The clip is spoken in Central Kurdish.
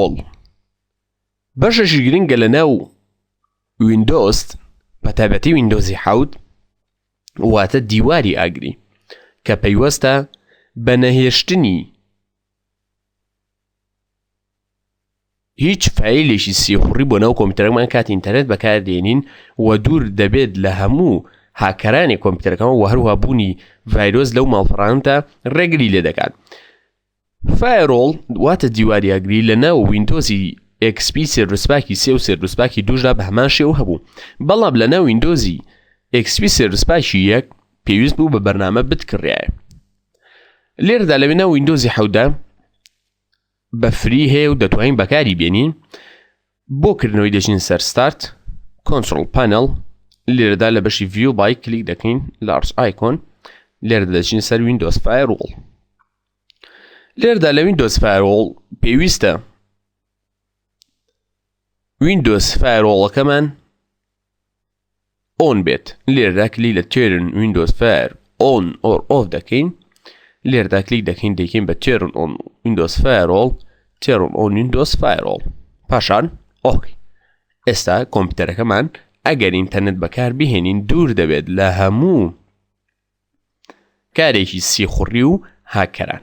firewall بەشێکی گرنگە لەناو ویندۆز بە تایبەتی ویندۆزی 7 واتە دیواری ئاگری کە پەیوەستە بە نەهێشتنی هیچ فایلێکی سێخوڕی بۆ ناو کۆمپیوتەرەکەمان کاتی ئینتەرنێت بەکاردێنین و دوور دەبێت لە هەموو هاکەرانی کۆمپیوتەرەکەمە و هەروەها بوونی ڤایرۆس لەو ماڵپەڕانتە ڕێگری لێ دەکات. فایرۆڵ واتە دیواری ئاگری لە ناو ویندۆزی XP سێرروسپاکی 3 و سێرروسپاکی 2 بە هەمان شێوە هەبوو، بەڵام لە ناو ویندۆزی XP سێرروسپاکی 1 پێویست بوو بە بەرنامە بتکڕایە. لێرەدا لەوێ ناو ویندۆزی 7 بە فری هەیە و دەتوانین بەکاری بێنین. بۆ کردنەوەی دەچین سەر ستارت کۆنترۆل پانل، لێرەدا لە بەشی ڤیو بای کلیک دەکەین لارج ئایکۆن، لێرەدا دەچین سەر ویندۆز فایرۆڵ. لێرەدا لە ویندۆز فایرۆڵ پێویستە ویندۆز فایرۆڵەکەمان ئۆن بێت. لێرەدا کلیک لە تێرن ویندۆز فایر ئۆن ئۆر ئۆف دەکەین، لێرەدا کلیک دەکەین دەیکەین بە تێرن ئۆن ویندۆز فایرۆڵ تێرن ئۆن ویندۆز فایرۆڵ، پاشان ئۆکی. ئێستا کۆمپیوتەرەکەمان ئەگەر ئینتەرنێت بەکار بهێنین دوور دەبێت لە هەموو کارێکی سێخوڕی و هاکەران.